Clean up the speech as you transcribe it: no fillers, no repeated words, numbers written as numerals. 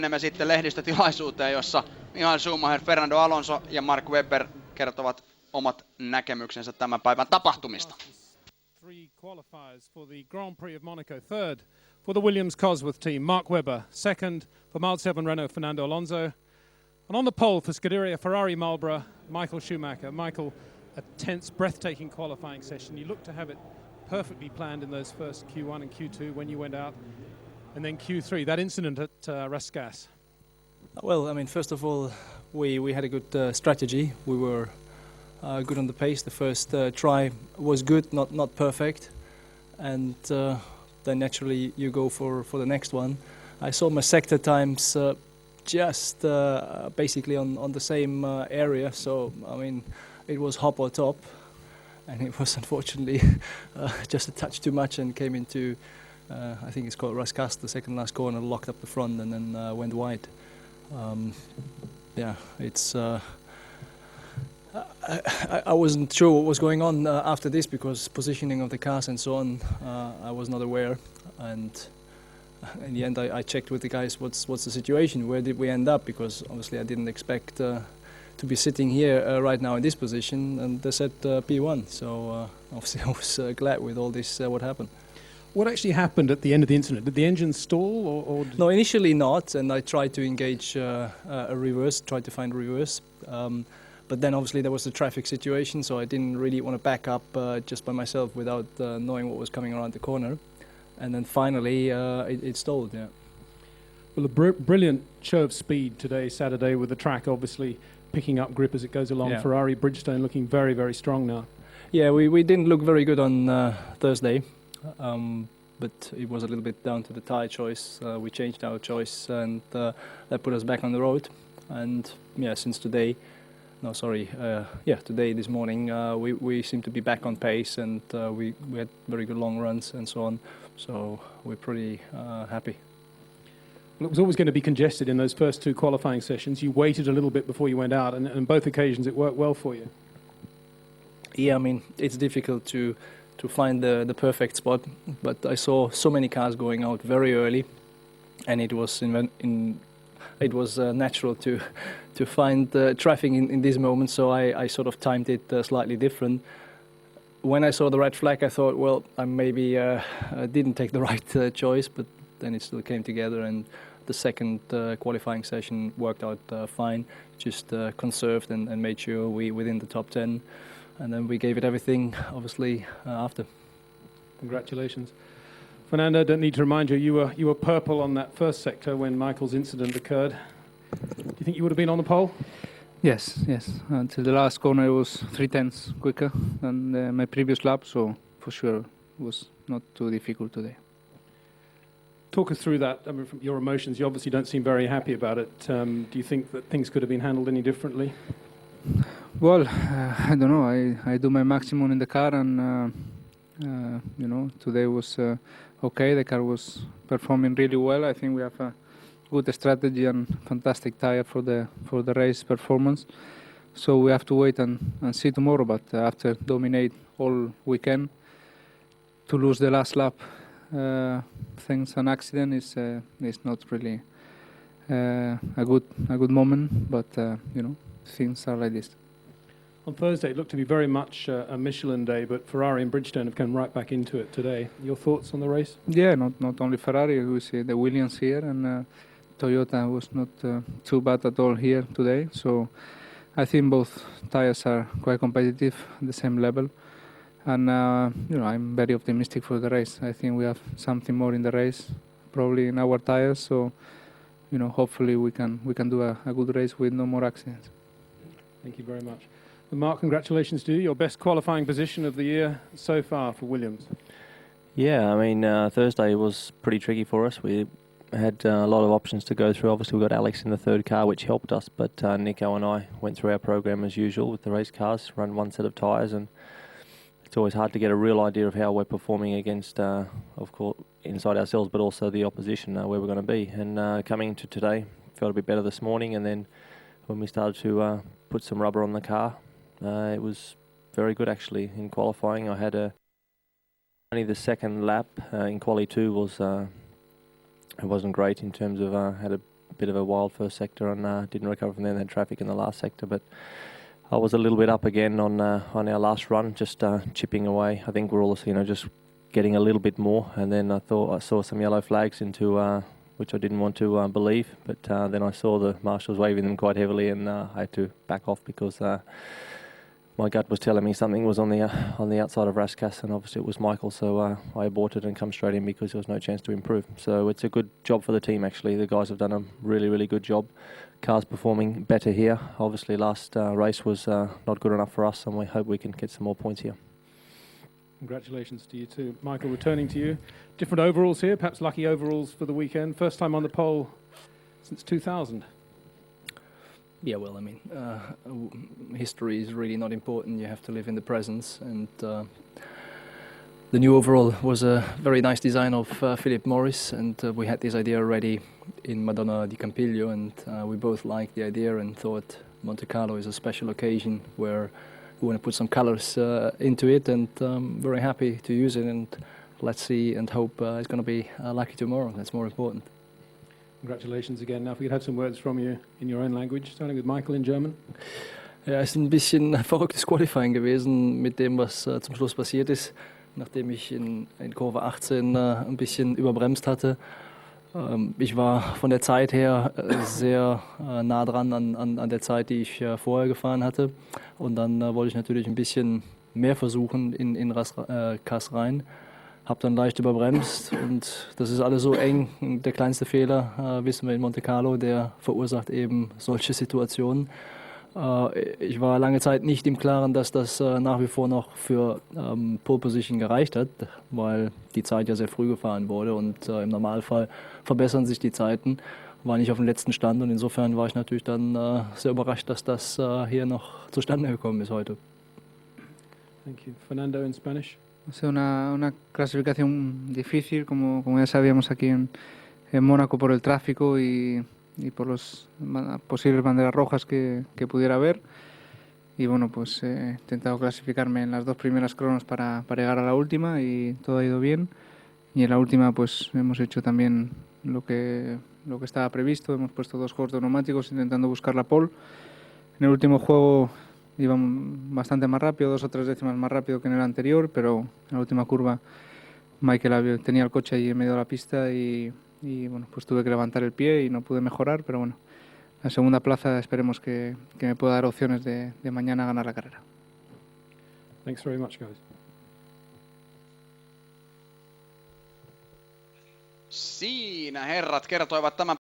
Menemme sitten lehdistötilaisuuteen, jossa Michael Schumacher, Fernando Alonso ja Mark Webber kertovat omat näkemyksensä tämän päivän tapahtumista. Three qualifiers for the Grand Prix of Monaco. Third for the Williams Cosworth team, Mark Webber. Second for Mild 7 Renault, Fernando Alonso. And on the pole for Scuderia Ferrari Marlboro, Michael Schumacher. Michael, a tense, breathtaking qualifying session. You looked to have it perfectly planned in those first Q1 and Q2 when you went out. And then Q3, that incident at Rascasse. Well, I mean, first of all, we had a good strategy. We were good on the pace. The first try was good, not perfect. And then naturally you go for the next one. I saw my sector times just basically on the same area. So, I mean, it was hop or top. And it was unfortunately just a touch too much and came into, I think it's called Rascasse, the second last corner, locked up the front and then went wide. Yeah, it's. I wasn't sure what was going on after this because positioning of the cars and so on, I was not aware. And in the end, I checked with the guys what's the situation, where did we end up? Because obviously I didn't expect to be sitting here right now in this position, and they said P1. So obviously I was glad with all this what happened. What actually happened at the end of the incident? Did the engine stall or No, initially not, and I tried to engage a reverse, tried to find a reverse. But then obviously there was the traffic situation, so I didn't really want to back up just by myself without knowing what was coming around the corner. And then finally it stalled, yeah. Well, a brilliant show of speed today, Saturday, with the track obviously picking up grip as it goes along. Yeah. Ferrari, Bridgestone looking very, very strong now. Yeah, we didn't look very good on Thursday. But it was a little bit down to the tyre choice. We changed our choice and that put us back on the road. And yeah, since today, today, this morning, we seem to be back on pace and we had very good long runs and so on. So we're pretty happy. Well, it was always going to be congested in those first two qualifying sessions. You waited a little bit before you went out and on both occasions it worked well for you. Yeah, I mean, it's difficult to find the perfect spot, but I saw so many cars going out very early, and it was natural to find traffic in this moment. So I sort of timed it slightly different. When I saw the red flag, I thought, well, I maybe didn't take the right choice, but then it still came together, and the second qualifying session worked out fine. Just conserved and made sure we within the top 10. And then we gave it everything, obviously, after. Congratulations. Fernando, don't need to remind you, you were purple on that first sector when Michael's incident occurred. Do you think you would have been on the pole? Yes. Until the last corner, it was 3/10 quicker than my previous lap, so for sure it was not too difficult today. Talk us through that. I mean, from your emotions, you obviously don't seem very happy about it. Do you think that things could have been handled any differently? Well, I don't know. I do my maximum in the car, and today was okay. The car was performing really well. I think we have a good strategy and fantastic tire for the race performance. So we have to wait and see tomorrow. But after dominate all weekend, to lose the last lap, thanks an accident is not really a good moment. But things are like this. On Thursday, it looked to be very much a Michelin day, but Ferrari and Bridgestone have come right back into it today. Your thoughts on the race? Yeah, not only Ferrari, we see the Williams here, and Toyota was not too bad at all here today. So I think both tires are quite competitive at the same level. And I'm very optimistic for the race. I think we have something more in the race, probably in our tires. So hopefully we can do a good race with no more accidents. Thank you very much. And Mark, congratulations to you. Your best qualifying position of the year so far for Williams. Yeah, I mean, Thursday was pretty tricky for us. We had a lot of options to go through. Obviously, we got Alex in the third car, which helped us, but Nico and I went through our program as usual with the race cars, run one set of tyres, and it's always hard to get a real idea of how we're performing against, of course, inside ourselves, but also the opposition, where we're going to be. And coming into today, felt a bit better this morning, and then when we started to put some rubber on the car, it was very good actually in qualifying. I had only the second lap in quali 2 was it wasn't great in terms of had a bit of a wild first sector and didn't recover from there. And then traffic in the last sector, but I was a little bit up again on our last run, just chipping away. I think we're all just getting a little bit more, and then I thought I saw some yellow flags into which I didn't want to believe, but then I saw the marshals waving them quite heavily, and I had to back off because my gut was telling me something was on the outside of Raskas, and obviously it was Michael, so I aborted and come straight in because there was no chance to improve. So it's a good job for the team, actually. The guys have done a really, really good job. Car's performing better here. Obviously last race was not good enough for us, and we hope we can get some more points here. Congratulations to you too. Michael, returning to you. Different overalls here, perhaps lucky overalls for the weekend. First time on the pole since 2000. Yeah, well, I mean, history is really not important. You have to live in the present. And the new overall was a very nice design of Philip Morris, and we had this idea already in Madonna di Campiglio, and we both liked the idea and thought Monte Carlo is a special occasion where we want to put some colors into it, and very happy to use it. And let's see and hope it's going to be lucky tomorrow. That's more important. Congratulations again. Now, if we could have some words from you in your own language, starting with Michael in German. Ja, es ist ein bisschen verrücktes Qualifying gewesen mit dem, was zum Schluss passiert ist, nachdem ich in Kurve 18 ein bisschen überbremst hatte. Ich war von der Zeit her sehr nah dran an der Zeit, die ich vorher gefahren hatte. Und dann wollte ich natürlich ein bisschen mehr versuchen in Kass rein. Habe dann leicht überbremst und das ist alles so eng. Der kleinste Fehler, wissen wir in Monte Carlo, der verursacht eben solche Situationen. Ich war lange Zeit nicht im Klaren, dass das nach wie vor noch für Pole Position gereicht hat, weil die Zeit ja sehr früh gefahren wurde und im Normalfall verbessern sich die Zeiten. War nicht auf dem letzten Stand und insofern war ich natürlich dann sehr überrascht, dass das hier noch zustande gekommen ist heute. Thank you. Fernando in Spanish. Ha sido una clasificación difícil, como ya sabíamos aquí en Mónaco, por el tráfico y por las posibles banderas rojas que pudiera haber. Y bueno, pues he intentado clasificarme en las dos primeras cronos para llegar a la última y todo ha ido bien. Y en la última pues hemos hecho también lo que estaba previsto. Hemos puesto 2 juegos de neumáticos intentando buscar la pole. En el último juego iba bastante más rápido, 2 o 3 décimas más rápido que en el anterior, pero en la última curva Michael tenía el coche ahí en medio de la pista y bueno, pues tuve que levantar el pie y no pude mejorar, pero bueno, la segunda plaza esperemos que me pueda dar opciones de mañana ganar la carrera. Thanks very much, guys. Siinä herrat kertoivat tämän